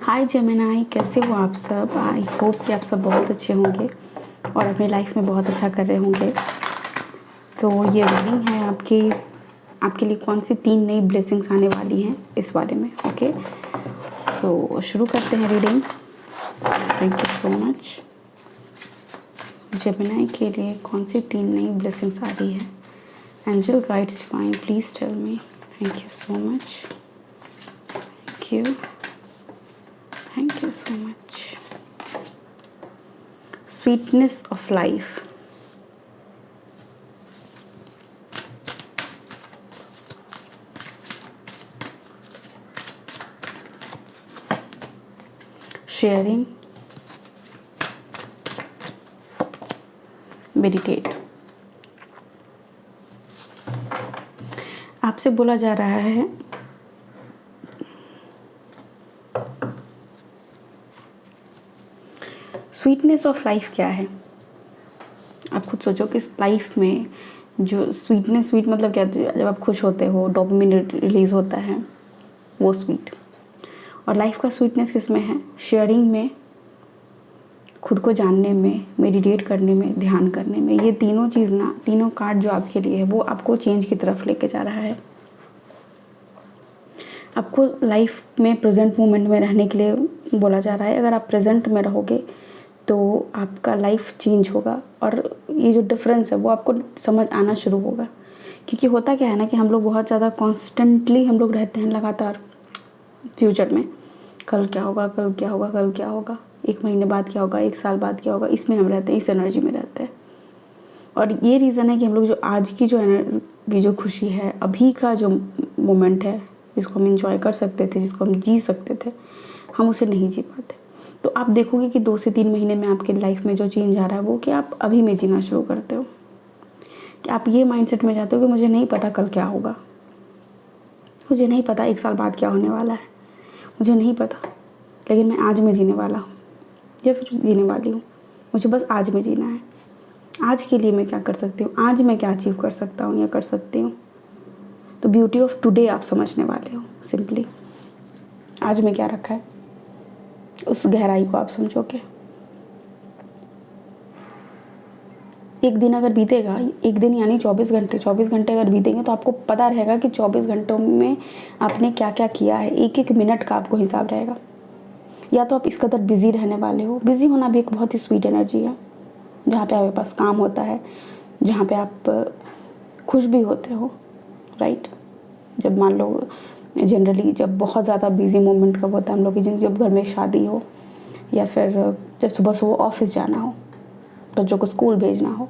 हाय Gemini, कैसे हो आप सब। आई होप कि आप सब बहुत अच्छे होंगे और अपनी लाइफ में बहुत अच्छा कर रहे होंगे। तो ये रीडिंग है आपके लिए कौन सी 3 नई ब्लेसिंग्स आने वाली हैं इस बारे में। ओके, सो शुरू करते हैं reading. Thank you so much. Gemini के लिए कौन सी 3 नई ब्लेसिंग्स आ रही है। Angel guides divine, please tell me. Thank you so much. Thank you, thank you so much. Sweetness of life. Sharing. Meditate. आपसे बोला जा रहा है स्वीटनेस ऑफ लाइफ क्या है। आप खुद सोचो कि लाइफ में जो स्वीटनेस, स्वीट मतलब क्या, जब आप खुश होते हो डोपामिन रिलीज होता है, वो स्वीट। और लाइफ का स्वीटनेस किस में है? शेयरिंग में, खुद को जानने में, मेडिटेट करने में, ध्यान करने में। ये तीनों चीज़ ना, तीनों कार्ड जो आपके लिए है वो आपको चेंज की तरफ लेके जा रहा है। आपको लाइफ में प्रेजेंट मोमेंट में रहने के लिए बोला जा रहा है। अगर आप प्रेजेंट में रहोगे तो आपका लाइफ चेंज होगा और ये जो डिफरेंस है वो आपको समझ आना शुरू होगा। क्योंकि होता क्या है ना कि हम लोग बहुत ज़्यादा कॉन्स्टेंटली हम लोग रहते हैं लगातार फ्यूचर में। कल क्या होगा, कल क्या होगा, कल क्या होगा, 1 महीने बाद क्या होगा, 1 साल बाद क्या होगा, इसमें हम रहते हैं, इस एनर्जी में रहते हैं। और ये रीज़न है कि हम लोग जो आज की जो खुशी है, अभी का जो मोमेंट है, जिसको हम इंजॉय कर सकते थे, जिसको हम जी सकते थे, हम उसे नहीं जी पाते। तो आप देखोगे कि 2 से 3 महीने में आपके लाइफ में जो चेंज आ रहा है वो कि आप अभी में जीना शुरू करते हो। कि आप ये माइंडसेट में जाते हो कि मुझे नहीं पता कल क्या होगा, मुझे नहीं पता 1 साल बाद क्या होने वाला है, मुझे नहीं पता, लेकिन मैं आज में जीने वाला हूँ या फिर जीने वाली हूँ। मुझे बस आज में जीना है। आज के लिए मैं क्या कर सकती हूँ, आज मैं क्या अचीव कर सकता हूँ या कर सकती हूँ। तो ब्यूटी ऑफ टुडे आप समझने वाले हो। सिंपली आज में क्या रखा है, उस गहराई को आप समझोगे। एक दिन अगर बीतेगा, एक दिन यानी 24 घंटे अगर बीतेंगे तो आपको पता रहेगा कि 24 घंटों में आपने क्या क्या किया है। एक एक मिनट का आपको हिसाब रहेगा। या तो आप इस कदर बिजी रहने वाले हो। बिजी होना भी एक बहुत ही स्वीट एनर्जी है, जहाँ पे आपके पास काम होता है, जहाँ पे आप खुश भी होते हो, राइट। जब मान लो जनरली जब बहुत ज़्यादा बिजी मोमेंट कब होता है हम लोग की, जब घर में शादी हो या फिर जब सुबह सुबह ऑफिस जाना हो, बच्चों को स्कूल भेजना हो,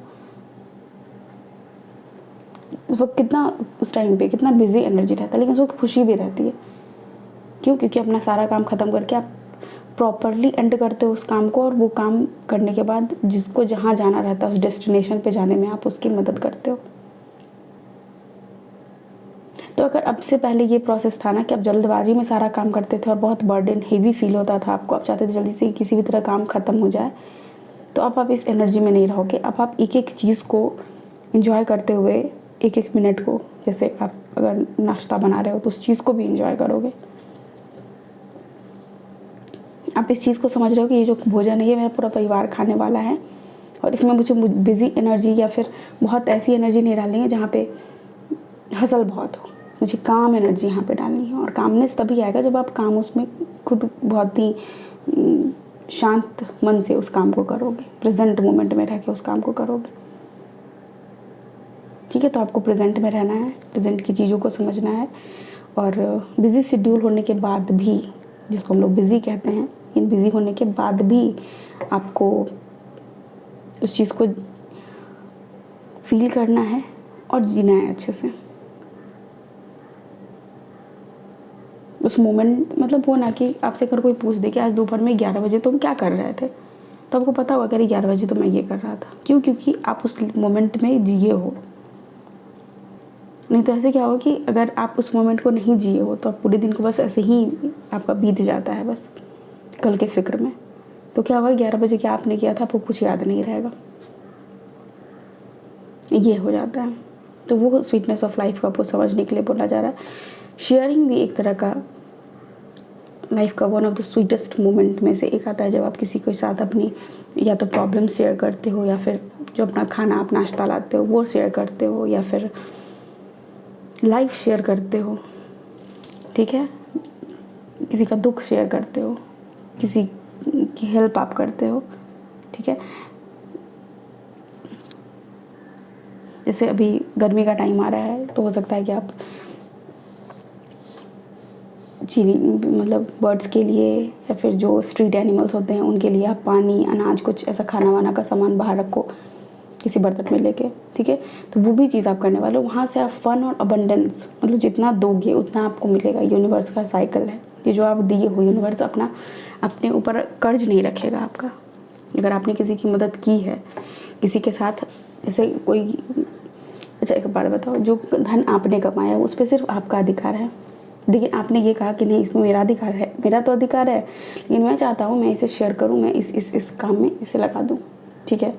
उस वक्त कितना, उस टाइम पे कितना बिजी एनर्जी रहता है, लेकिन उस वक्त खुशी भी रहती है। क्यों? क्योंकि अपना सारा काम ख़त्म करके आप प्रॉपरली एंड करते हो उस काम को, और वो काम करने के बाद जिसको जहाँ जाना रहता है उस डेस्टिनेशन पे जाने में आप उसकी मदद करते हो। तो अगर अब से पहले ये प्रोसेस था ना कि आप जल्दबाजी में सारा काम करते थे और बहुत बर्डन हेवी फील होता था आपको, आप चाहते थे जल्दी से किसी भी तरह काम ख़त्म हो जाए, तो अब आप इस एनर्जी में नहीं रहोगे। अब आप एक एक चीज़ को इंजॉय करते हुए, एक एक मिनट को, जैसे आप अगर नाश्ता बना रहे हो तो उस चीज़ को भी इंजॉय करोगे। आप इस चीज़ को समझ रहे हो कि ये जो भोजन है ये मेरा पूरा परिवार खाने वाला है, और इसमें मुझे बिज़ी एनर्जी या फिर बहुत ऐसी एनर्जी नहीं डालनी है जहाँ पे हसल बहुत हो। मुझे काम एनर्जी यहाँ पे डालनी है। और कामनेस तभी आएगा जब आप काम उसमें खुद बहुत ही शांत मन से उस काम को करोगे, प्रेजेंट मोमेंट में रह के उस काम को करोगे। ठीक है, तो आपको प्रेजेंट में रहना है, प्रेजेंट की चीज़ों को समझना है। और बिज़ी शेड्यूल होने के बाद भी, जिसको हम लोग बिज़ी कहते हैं, इन बिज़ी होने के बाद भी आपको उस चीज़ को फील करना है और जीना है अच्छे से। उस मोमेंट मतलब वो ना कि आपसे अगर कोई पूछ दे कि आज दोपहर में 11 बजे तुम क्या कर रहे थे, तो आपको पता होगा कि 11 बजे तो मैं ये कर रहा था। क्यों? क्योंकि आप उस मोमेंट में जिए हो। नहीं तो ऐसे क्या होगा कि अगर आप उस मोमेंट को नहीं जिए हो तो आप पूरे दिन को बस ऐसे ही आपका बीत जाता है, बस कल के फिक्र में। तो क्या होगा, 11 बजे क्या आपने किया था आपको कुछ याद नहीं रहेगा, ये हो जाता है। तो वो स्वीटनेस ऑफ लाइफ को आपको समझने के लिए बोला जा रहा है। शेयरिंग भी एक तरह का लाइफ का one of the sweetest moment में से एक आता है जब आप किसी के साथ अपनी या तो प्रॉब्लम शेयर करते हो, या फिर जो अपना खाना आप नाश्ता लाते हो वो शेयर करते हो, या फिर लाइफ शेयर करते हो, ठीक है, किसी का दुख शेयर करते हो, किसी की हेल्प आप करते हो, ठीक है। जैसे अभी गर्मी का टाइम आ रहा है तो हो सकता है कि आप चीनी मतलब बर्ड्स के लिए या फिर जो स्ट्रीट एनिमल्स होते हैं उनके लिए आप पानी, अनाज, कुछ ऐसा खाना वाना का सामान बाहर रखो किसी बर्तन में लेके, ठीक है। तो वो भी चीज़ आप करने वाले हो। वहाँ से आप फन और अबंडेंस, मतलब जितना दोगे उतना आपको मिलेगा। यूनिवर्स का साइकिल है कि जो आप दिए हो, यूनिवर्स अपने ऊपर कर्ज नहीं रखेगा आपका। अगर आपने किसी की मदद की है, किसी के साथ जैसे कोई, अच्छा एक बात बताओ, जो धन आपने कमाया उस पर सिर्फ आपका अधिकार है, लेकिन आपने ये कहा कि नहीं इसमें मेरा अधिकार है, मेरा तो अधिकार है, लेकिन मैं चाहता हूँ मैं इसे शेयर करूँ, मैं इस काम में इसे लगा दूँ, ठीक है।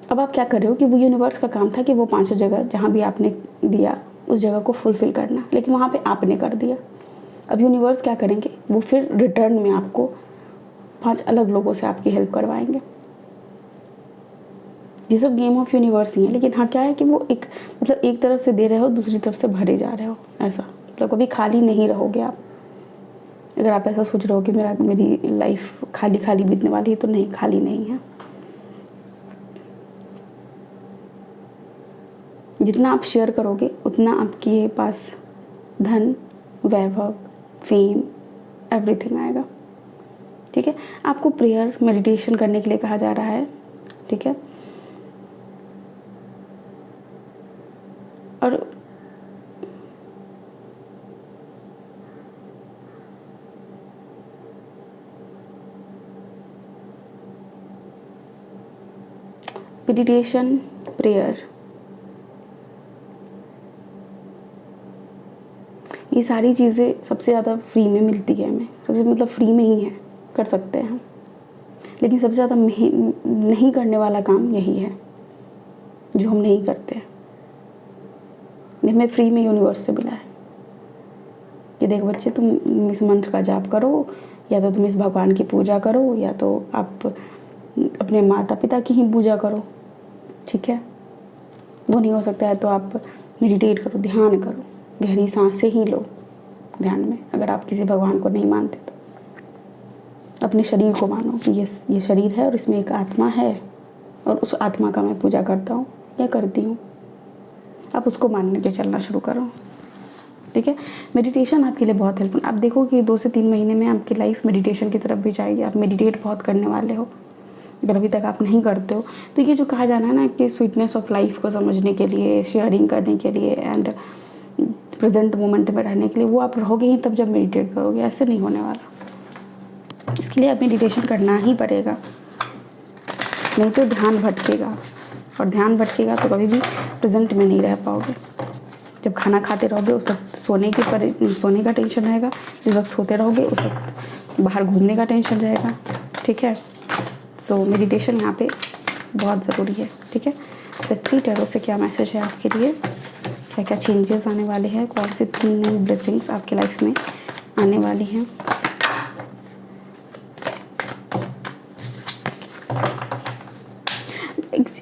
अब आप क्या कर रहे हो कि वो यूनिवर्स का काम था कि वो 500 जगह जहाँ भी आपने दिया उस जगह को फुलफ़िल करना, लेकिन वहाँ पे आपने कर दिया। अब यूनिवर्स क्या करेंगे, वो फिर रिटर्न में आपको 5 अलग लोगों से आपकी हेल्प करवाएंगे। ये सब गेम ऑफ यूनिवर्स ही है, लेकिन हाँ क्या है कि वो एक तरफ से दे रहे हो, दूसरी तरफ से भरे जा रहे हो, ऐसा मतलब कभी खाली नहीं रहोगे आप। अगर आप ऐसा सोच रहे हो कि मेरी लाइफ खाली खाली बीतने वाली है, तो नहीं, खाली नहीं है। जितना आप शेयर करोगे उतना आपके पास धन, वैभव, फेम, एवरीथिंग आएगा, ठीक है। आपको प्रेयर, मेडिटेशन करने के लिए कहा जा रहा है, ठीक है। और मेडिटेशन, प्रेयर, ये सारी चीज़ें सबसे ज़्यादा फ्री में मिलती है हमें, सबसे मतलब फ्री में ही है, कर सकते हैं हम। लेकिन सबसे ज़्यादा नहीं करने वाला काम यही है जो हम नहीं करते हैं। ये हमें फ्री में यूनिवर्स से मिला है कि देखो बच्चे, तुम इस मंत्र का जाप करो, या तो तुम इस भगवान की पूजा करो, या तो आप अपने माता पिता की ही पूजा करो, ठीक है। वो नहीं हो सकता है तो आप मेडिटेट करो, ध्यान करो, गहरी सांसें ही लो ध्यान में। अगर आप किसी भगवान को नहीं मानते तो अपने शरीर को मानो कि ये शरीर है और इसमें एक आत्मा है, और उस आत्मा का मैं पूजा करता हूँ या करती हूँ। आप उसको मानने पे चलना शुरू करो, ठीक है। मेडिटेशन आपके लिए बहुत हेल्पफुल। आप देखो कि 2 से 3 महीने में आपकी लाइफ मेडिटेशन की तरफ भी जाएगी। आप मेडिटेट बहुत करने वाले हो। अगर अभी तक आप नहीं करते हो तो ये जो कहा जाना है ना कि स्वीटनेस ऑफ लाइफ को समझने के लिए, शेयरिंग करने के लिए एंड प्रेजेंट मोमेंट में रहने के लिए, वो आप रहोगे ही तब जब मेडिटेट करोगे। ऐसे नहीं होने वाला। इसके लिए आप मेडिटेशन करना ही पड़ेगा, नहीं तो ध्यान भटकेगा, और ध्यान भटकेगा तो कभी भी प्रेजेंट में नहीं रह पाओगे। जब खाना खाते रहोगे उस वक्त सोने का टेंशन रहेगा, जिस वक्त सोते रहोगे उस वक्त बाहर घूमने का टेंशन रहेगा, ठीक है। सो मेडिटेशन यहाँ पे बहुत ज़रूरी है, ठीक है। लेट्स सी टैरो से क्या मैसेज है आपके लिए, क्या क्या चेंजेस आने वाले हैं, कौन सी 3 नई ब्लेसिंग्स आपके लाइफ में आने वाली हैं।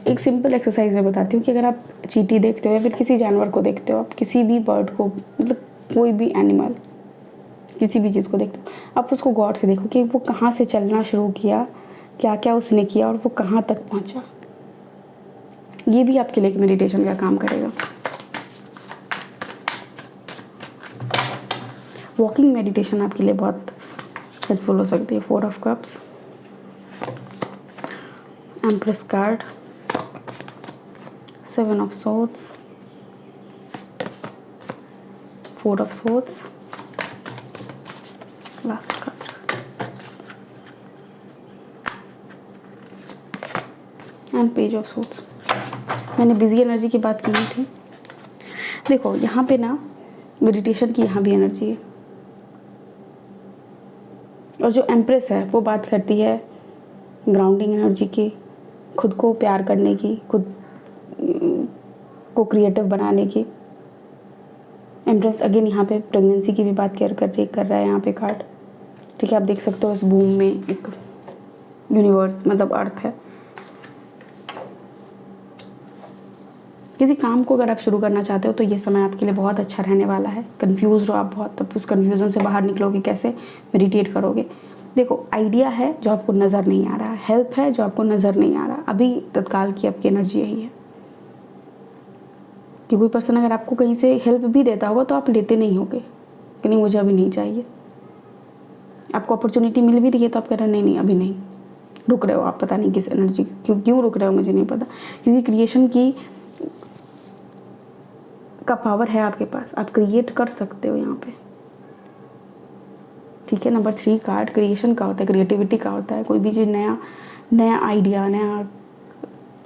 एक सिंपल एक्सरसाइज मैं बताती हूँ कि अगर आप चींटी देखते हो या फिर किसी जानवर को देखते हो, आप किसी भी बर्ड को, मतलब कोई भी एनिमल, किसी भी चीज़ को देखते हो, आप उसको गौर से देखो कि वो कहाँ से चलना शुरू किया, क्या क्या उसने किया और वो कहाँ तक पहुँचा। ये भी आपके लिए मेडिटेशन का काम करेगा। वॉकिंग मेडिटेशन आपके लिए बहुत हेल्पफुल हो सकती है। 4 of cups, empress card, 7 of swords, 4 of swords, last card, and page of swords. मैंने बिजी एनर्जी की बात की थी। देखो यहाँ पे ना मेडिटेशन की यहाँ भी एनर्जी है, और जो एम्प्रेस है वो बात करती है ग्राउंडिंग एनर्जी की, खुद को प्यार करने की, खुद को क्रिएटिव बनाने की, एम्प्रेस अगेन यहाँ पे प्रेगनेंसी की भी बात कर रहा है यहाँ पे कार्ड। ठीक है, आप देख सकते हो इस बूम में एक यूनिवर्स मतलब अर्थ है। किसी काम को अगर आप शुरू करना चाहते हो तो ये समय आपके लिए बहुत अच्छा रहने वाला है। कंफ्यूज हो आप बहुत, तब उस कन्फ्यूज़न से बाहर निकलोगे कैसे? मेडिटेट करोगे। देखो, आइडिया है जो आपको नज़र नहीं आ रहा, हेल्प है जो आपको नज़र नहीं आ रहा। अभी तत्काल की आपकी एनर्जी यही है कि कोई पर्सन अगर आपको कहीं से हेल्प भी देता होगा तो आप लेते नहीं होगे कि नहीं मुझे अभी नहीं चाहिए। आपको अपॉर्चुनिटी मिल भी रही है तो आप कह रहे हो नहीं अभी नहीं, रुक रहे हो आप, पता नहीं किस एनर्जी क्यों रुक रहे हो मुझे नहीं पता। क्योंकि क्रिएशन की का पावर है आपके पास, आप क्रिएट कर सकते हो यहाँ पे। ठीक है, नंबर 3 कार्ड क्रिएशन का होता है, क्रिएटिविटी का होता है। कोई भी चीज़ नया आइडिया, नया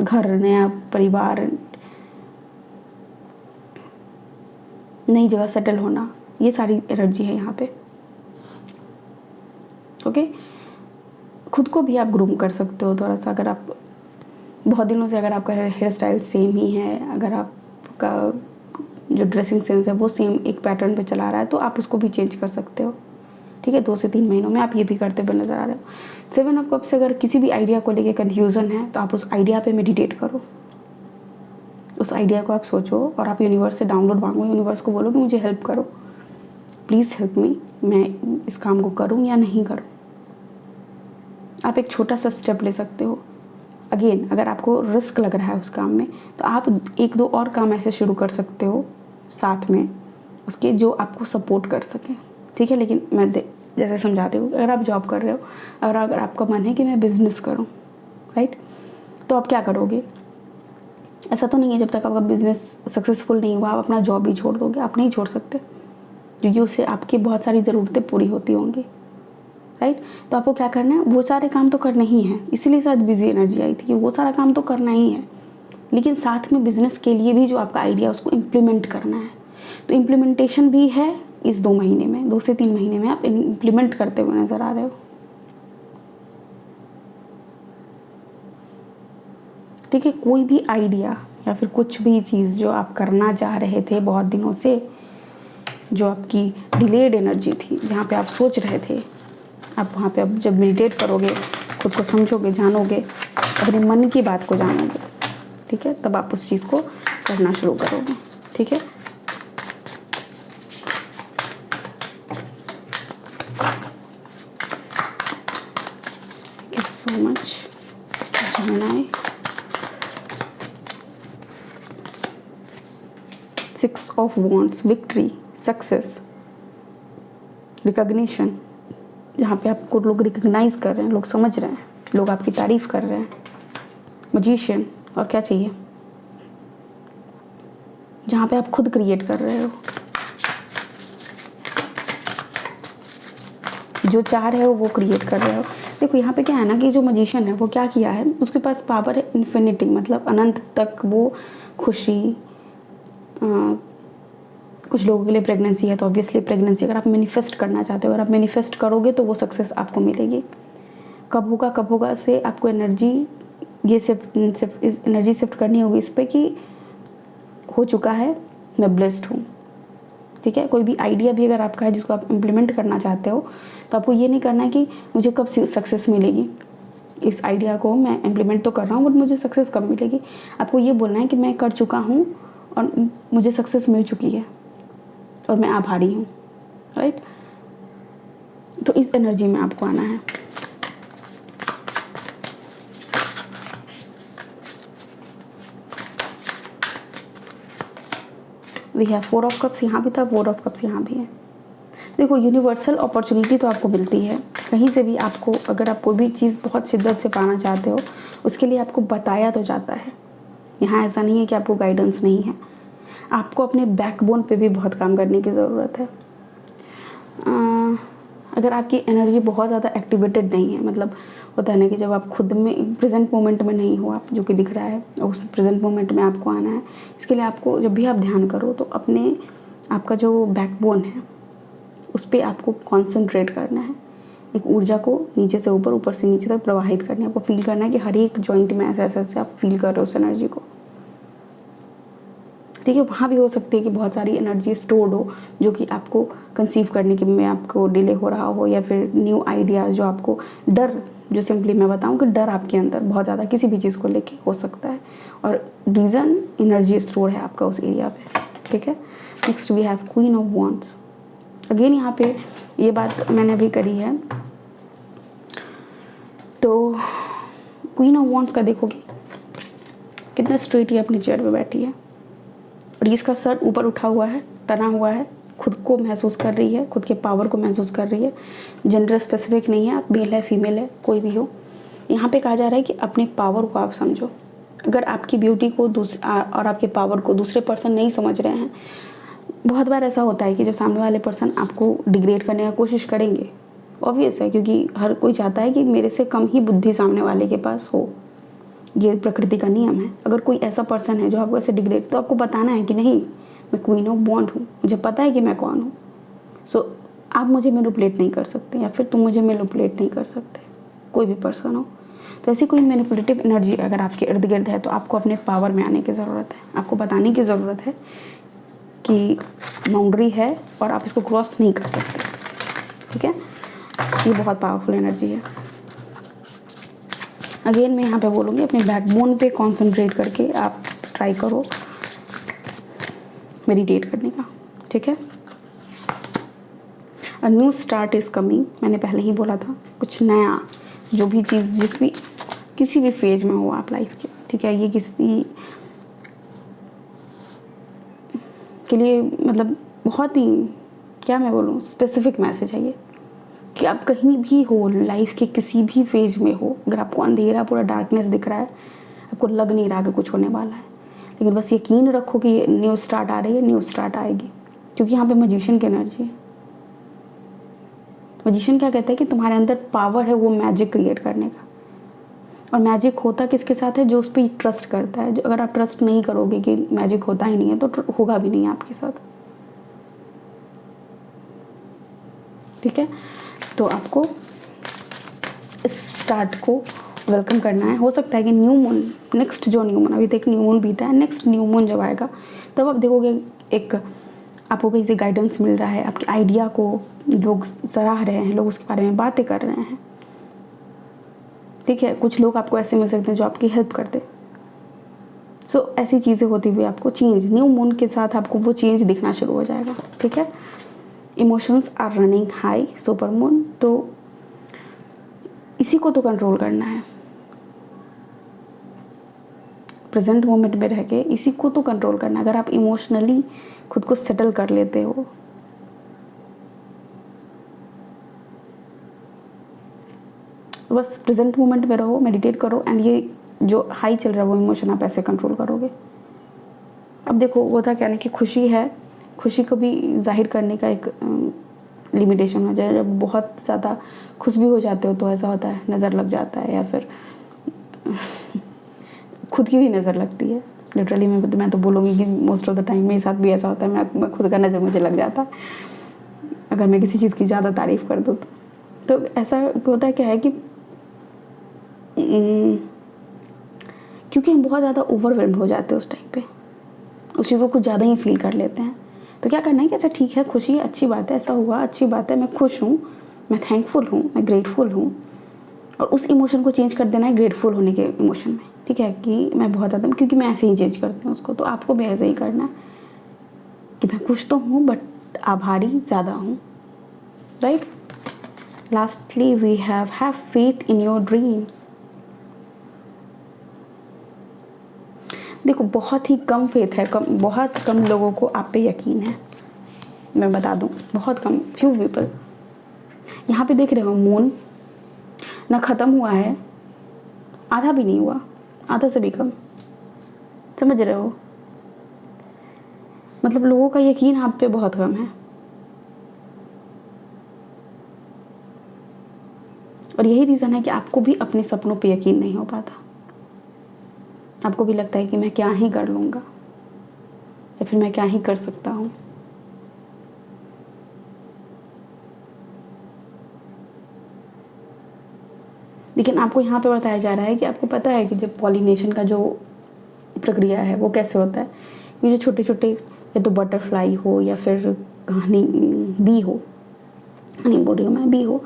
घर, नया परिवार, नई जगह सेटल होना, ये सारी एनर्जी है यहाँ पे। ओके, खुद को भी आप ग्रूम कर सकते हो थोड़ा सा। अगर आप बहुत दिनों से अगर आपका हेयर स्टाइल सेम ही है, अगर आपका जो ड्रेसिंग सेंस है वो सेम एक पैटर्न पे चला रहा है तो आप उसको भी चेंज कर सकते हो। ठीक है, 2 से 3 महीनों में आप ये भी करते हुए नज़र आ रहे हो। 7 ऑफ कप्स से अगर किसी भी आइडिया को लेके कन्फ्यूज़न है तो आप उस आइडिया पे मेडिटेट करो, उस आइडिया को आप सोचो और आप यूनिवर्स से डाउनलोड मांगो। यूनिवर्स को बोलो कि मुझे हेल्प करो, प्लीज़ हेल्प मी, मैं इस काम को करूँ या नहीं करूँ। आप एक छोटा सा स्टेप ले सकते हो। अगेन, अगर आपको रिस्क लग रहा है उस काम में तो आप 1-2 और काम ऐसे शुरू कर सकते हो साथ में उसके, जो आपको सपोर्ट कर सकें। ठीक है, लेकिन मैं जैसे समझाती हूँ, अगर आप जॉब कर रहे हो और अगर आपका मन है कि मैं बिज़नेस करूँ, राइट, तो आप क्या करोगे? ऐसा तो नहीं है जब तक आपका बिज़नेस सक्सेसफुल नहीं हुआ आप अपना जॉब ही छोड़ दोगे। आप नहीं छोड़ सकते क्योंकि उससे आपकी बहुत सारी ज़रूरतें पूरी होती होंगी, राइट। तो आपको क्या करना है, वो सारे काम तो करने ही हैं। इसीलिए शायद बिजी एनर्जी आई थी कि वो सारा काम तो करना ही है, लेकिन साथ में बिज़नेस के लिए भी जो आपका आइडिया उसको इम्प्लीमेंट करना है। तो इम्प्लीमेंटेशन भी है इस 2 महीने में, 2 से 3 महीने में आप इम्प्लीमेंट करते हुए नज़र आ रहे हो। ठीक है, कोई भी आइडिया या फिर कुछ भी चीज़ जो आप करना चाह रहे थे बहुत दिनों से, जो आपकी डिलेड एनर्जी थी, जहाँ पे आप सोच रहे थे, आप वहाँ पे अब जब मेडिटेट करोगे, खुद को समझोगे, जानोगे, अपने मन की बात को जानोगे, ठीक है, तब आप उस चीज़ को करना शुरू करोगे। ठीक है, थैंक यू सो मच जमुनाई। 6 of wands, victory, success, recognition, जहाँ पे आपको लोग रिकॉग्नाइज कर रहे हैं, लोग समझ रहे हैं, लोग आपकी तारीफ कर रहे हैं। मजिशियन, और क्या चाहिए, जहाँ पे आप खुद क्रिएट कर रहे हो, जो चाह रहे हो वो क्रिएट कर रहे हो। देखो यहाँ पे क्या है ना कि जो मजिशियन है वो क्या किया है, उसके पास पावर है इन्फिनिटी, मतलब अनंत तक वो खुशी। कुछ लोगों के लिए प्रेगनेंसी है तो ऑब्वियसली प्रेगनेंसी अगर आप मैनिफेस्ट करना चाहते हो, अगर आप मैनिफेस्ट करोगे तो वो सक्सेस आपको मिलेगी। कब होगा से आपको एनर्जी ये सिर्फ इस एनर्जी शिफ्ट करनी होगी इस पर कि हो चुका है, मैं ब्लेस्ड हूँ। ठीक है, कोई भी आइडिया भी अगर आपका है जिसको आप इम्प्लीमेंट करना चाहते हो तो आपको ये नहीं करना है कि मुझे कब सक्सेस मिलेगी, इस आइडिया को मैं इम्प्लीमेंट तो कर रहा हूँ बट मुझे सक्सेस कब मिलेगी। आपको ये बोलना है कि मैं कर चुका हूँ और मुझे सक्सेस मिल चुकी है और मैं आभारी हूँ, राइट। तो इस एनर्जी में आपको आना है। वी हैव 4 ऑफ कप्स, यहाँ भी था, 4 ऑफ कप्स यहाँ भी है। देखो, यूनिवर्सल अपॉर्चुनिटी तो आपको मिलती है कहीं से भी। आपको अगर आप कोई भी चीज़ बहुत शिद्दत से पाना चाहते हो उसके लिए आपको बताया तो जाता है। यहाँ ऐसा नहीं है कि आपको गाइडेंस नहीं है। आपको अपने बैकबोन पे भी बहुत काम करने की ज़रूरत है। अगर आपकी एनर्जी बहुत ज़्यादा एक्टिवेटेड नहीं है, मतलब होता है ना कि जब आप खुद में प्रेजेंट मोमेंट में नहीं हो आप, जो कि दिख रहा है, उस प्रेजेंट मोमेंट में आपको आना है। इसके लिए आपको जब भी आप ध्यान करो तो अपने आपका जो बैकबोन है उस पर आपको कॉन्सेंट्रेट करना है। एक ऊर्जा को नीचे से ऊपर, ऊपर से नीचे तक प्रवाहित करना है। आपको फील करना है कि हर एक जॉइंट में ऐसे ऐसे आप फील कर रहे हो उस एनर्जी को। ठीक है। वहाँ भी हो सकती है कि बहुत सारी एनर्जी स्टोर्ड हो जो कि आपको कंसीव करने के में आपको डिले हो रहा हो, या फिर न्यू आइडियाज़ जो आपको डर, जो सिंपली मैं बताऊँ कि डर आपके अंदर बहुत ज़्यादा किसी भी चीज़ को लेके हो सकता है, और रीज़न एनर्जी स्टोर है आपका उस एरिया पे, ठीक है। Next we have queen of wands. Again यहाँ पे ये बात मैंने अभी करी है, तो क्वीन ऑफ वॉन्ड्स का देखोगे कितना स्ट्रेट ये अपनी चेयर पे बैठी है, और इसका सर ऊपर उठा हुआ है, तना हुआ है, खुद को महसूस कर रही है, खुद के पावर को महसूस कर रही है। जेंडर स्पेसिफिक नहीं है, आप मेल है फीमेल है कोई भी हो। यहाँ पे कहा जा रहा है कि अपने पावर को आप समझो। अगर आपकी ब्यूटी को और आपके पावर को दूसरे पर्सन नहीं समझ रहे हैं, बहुत बार ऐसा होता है कि जब सामने वाले पर्सन आपको डिग्रेड करने का कोशिश करेंगे, ऑब्वियस है, क्योंकि हर कोई चाहता है कि मेरे से कम ही बुद्धि सामने वाले के पास हो, ये प्रकृति का नियम है। अगर कोई ऐसा पर्सन है जो आपको ऐसे डिग्रेड, तो आपको बताना है कि नहीं, मैं क्वीन ऑफ वॉन्ड हूँ, मुझे पता है कि मैं कौन हूँ। सो आप मुझे मैनिपुलेट नहीं कर सकते, या फिर तुम मुझे मैनिपुलेट नहीं कर सकते, कोई भी पर्सन हो। तो ऐसी कोई मैनिपुलेटिव एनर्जी अगर आपके इर्द गिर्द है, तो आपको अपने पावर में आने की ज़रूरत है। आपको बताने की ज़रूरत है कि बाउंड्री है और आप इसको क्रॉस नहीं कर सकते, ठीक है। ये बहुत पावरफुल एनर्जी है। अगेन मैं यहाँ पे बोलूँगी, अपने बैकबोन पे कंसंट्रेट करके आप ट्राई करो मेडिटेट करने का, ठीक है। A new start is coming, मैंने पहले ही बोला था, कुछ नया, जो भी चीज़ किसी भी फेज में हो आप लाइफ के, ठीक है। ये किसी के लिए मतलब बहुत ही, क्या मैं बोलूँ, स्पेसिफिक मैसेज है ये, कि आप कहीं भी हो, लाइफ के किसी भी फेज में हो, अगर आपको अंधेरा पूरा डार्कनेस दिख रहा है, आपको लग नहीं रहा कि कुछ होने वाला है, लेकिन बस यकीन रखो कि ये न्यू स्टार्ट आ रही है, न्यू स्टार्ट आएगी। क्योंकि यहाँ पे मैजिशियन की एनर्जी है। मैजिशियन क्या कहता है कि तुम्हारे अंदर पावर है वो मैजिक क्रिएट करने का, और मैजिक होता किसके साथ है, जो उस पर ट्रस्ट करता है। जो अगर आप ट्रस्ट नहीं करोगे कि मैजिक होता ही नहीं है, तो होगा भी नहीं आपके साथ, ठीक है। तो आपको इस स्टार्ट को वेलकम करना है। हो सकता है कि न्यू मून, नेक्स्ट जो न्यू मून, अभी तक न्यू मून बीता है, नेक्स्ट न्यू मून जब आएगा तब आप देखोगे एक आपको कहीं से गाइडेंस मिल रहा है, आपके आइडिया को लोग सराह रहे हैं, लोग उसके बारे में बातें कर रहे हैं, ठीक है। कुछ लोग आपको ऐसे मिल सकते हैं जो आपकी हेल्प करते। सो ऐसी चीज़ें होती हुई आपको चेंज, न्यू मून के साथ आपको वो चेंज दिखना शुरू हो जाएगा, ठीक है। Emotions are running high, super moon, तो इसी को तो कंट्रोल करना है। प्रेजेंट मोमेंट में रह के इसी को तो कंट्रोल करना है। अगर आप इमोशनली खुद को सेटल कर लेते हो, बस प्रेजेंट मोमेंट में रहो, मेडिटेट करो, एंड ये जो हाई चल रहा है वो इमोशन आप ऐसे कंट्रोल करोगे। अब देखो होता क्या नहीं कि खुशी है, खुशी को भी जाहिर करने का एक लिमिटेशन हो जाए। जब बहुत ज़्यादा खुश भी हो जाते हो तो ऐसा होता है नज़र लग जाता है, या फिर खुद की भी नज़र लगती है। लिटरली मैं तो बोलूँगी कि मोस्ट ऑफ द टाइम मेरे साथ भी ऐसा होता है, मैं खुद का नज़र मुझे लग जाता है अगर मैं किसी चीज़ की ज़्यादा तारीफ़ कर दूँ तो ऐसा होता है क्या है कि क्योंकि हम बहुत ज़्यादा ओवरवेल्म्ड हो जाते हैं उस टाइम पे, उस चीज़ को कुछ ज़्यादा ही फील कर लेते हैं। तो क्या करना है कि अच्छा ठीक है, खुशी है, अच्छी बात है, ऐसा हुआ, अच्छी बात है, मैं खुश हूँ, मैं थैंकफुल हूँ, मैं ग्रेटफुल हूँ, और उस इमोशन को चेंज कर देना है ग्रेटफुल होने के इमोशन में, ठीक है। कि मैं बहुत ज़्यादा, क्योंकि मैं ऐसे ही चेंज करती हूँ उसको, तो आपको भी ऐसे ही करना है कि मैं खुश तो हूँ बट आभारी ज़्यादा हूँ, right. Lastly we have faith in your dreams. देखो बहुत ही कम फेथ है, बहुत कम लोगों को आप पे यकीन है, मैं बता दूं, बहुत कम, फ्यू पीपल। यहाँ पे देख रहे हो मून ना ख़त्म हुआ है, आधा भी नहीं हुआ, आधा से भी कम, समझ रहे हो। मतलब लोगों का यकीन आप पे बहुत कम है, और यही रीज़न है कि आपको भी अपने सपनों पे यकीन नहीं हो पाता। आपको भी लगता है कि मैं क्या ही कर लूँगा, या फिर मैं क्या ही कर सकता हूँ। लेकिन आपको यहाँ पे बताया जा रहा है कि आपको पता है कि जब पॉलिनेशन का जो प्रक्रिया है वो कैसे होता है, ये जो छोटे छोटे, या तो बटरफ्लाई हो या फिर हनी बी हो, हनी बोल रही हूँ मैं, बी हो,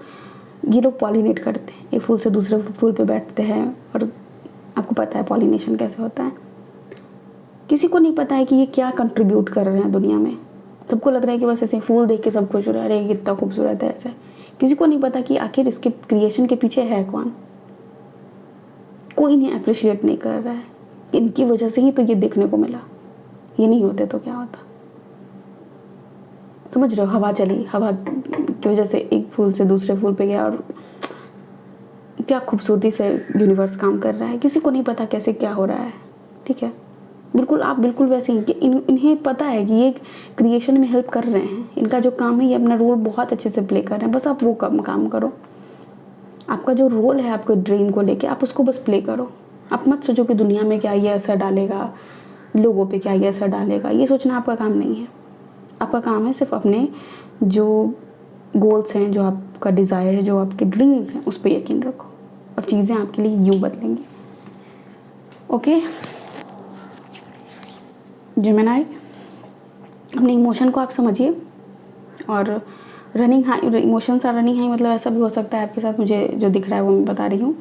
ये लोग पॉलिनेट करते हैं, एक फूल से दूसरे फूल पे बैठते हैं। और आपको पता है पॉलिनेशन कैसे होता है। किसी को नहीं पता है कि ये क्या कंट्रीब्यूट कर रहे हैं दुनिया में। सबको लग रहा है कि बस ऐसे फूल देख के सब खुश हो रहा है, अरे कितना खूबसूरत है ऐसे। किसी को नहीं पता कि आखिर इसके क्रिएशन के पीछे है कौन। कोई नहीं अप्रिशिएट नहीं कर रहा है। इनकी वजह से ही तो ये देखने को मिला, ये नहीं होते तो क्या होता। समझ रहे हो, हवा चली, हवा की वजह से एक फूल से दूसरे फूल पे गया, और क्या खूबसूरती से यूनिवर्स काम कर रहा है। किसी को नहीं पता कैसे क्या हो रहा है, ठीक है। बिल्कुल आप बिल्कुल वैसे ही कि इन्हें पता है कि ये क्रिएशन में हेल्प कर रहे हैं, इनका जो काम है ये अपना रोल बहुत अच्छे से प्ले कर रहे हैं। बस आप वो काम करो। आपका जो रोल है आपके ड्रीम को लेके, आप उसको बस प्ले करो। आप मत सोचो कि दुनिया में क्या ये असर डालेगा, लोगों पे क्या ये असर डालेगा। ये सोचना आपका काम नहीं है। आपका काम है सिर्फ अपने जो गोल्स हैं, जो आपका डिज़ायर है, जो आपके ड्रीम्स हैं, उस पर यकीन रखो और चीज़ें आपके लिए यूँ बदलेंगी। ओके जेमिनी, अपने इमोशन को आप समझिए। और running high, emotions are running high मतलब ऐसा भी हो सकता है आपके साथ, मुझे जो दिख रहा है वो मैं बता रही हूँ।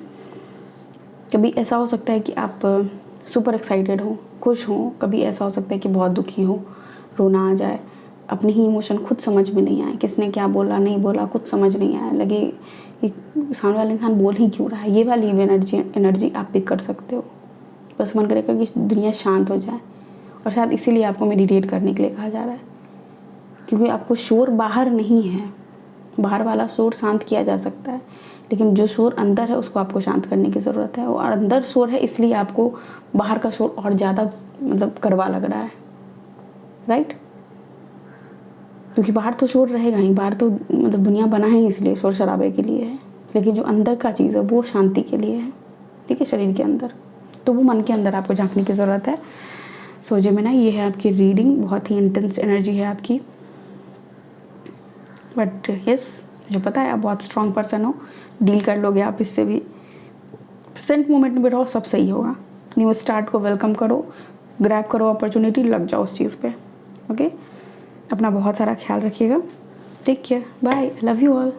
कभी ऐसा हो सकता है कि आप सुपर एक्साइटेड हो, खुश हो। कभी ऐसा हो सकता है कि बहुत दुखी हो, रोना आ जाए, अपने ही इमोशन खुद समझ में नहीं आए, किसने क्या बोला नहीं बोला कुछ समझ नहीं आया, लगे कि सामने वाला इंसान बोल ही क्यों रहा है। ये वाली एनर्जी आप पिक कर सकते हो। बस मन करेगा कि दुनिया शांत हो जाए, और शायद इसीलिए आपको मेडिटेट करने के लिए कहा जा रहा है, क्योंकि आपको शोर बाहर नहीं है। बाहर वाला शोर शांत किया जा सकता है, लेकिन जो शोर अंदर है उसको आपको शांत करने की ज़रूरत है। और अंदर शोर है इसलिए आपको बाहर का शोर और ज़्यादा मतलब कड़वा लग रहा है, राइट। क्योंकि बाहर तो शोर रहेगा ही, बाहर तो मतलब दुनिया बना है इसलिए शोर शराबे के लिए है, लेकिन जो अंदर का चीज़ है वो शांति के लिए है, ठीक है, शरीर के अंदर। तो वो मन के अंदर आपको झांकने की ज़रूरत है। सो जेमिनी, ये है आपकी रीडिंग। बहुत ही इंटेंस एनर्जी है आपकी, बट यस मुझे पता है आप बहुत स्ट्रॉन्ग पर्सन हो, डील कर लोगे आप इससे भी। प्रेजेंट मोमेंट में रहो, सब सही होगा। न्यू स्टार्ट को वेलकम करो, ग्रैब करो अपॉर्चुनिटी, लग जाओ उस चीज़ पे। ओके, अपना बहुत सारा ख्याल रखिएगा। Take care, bye, love you all.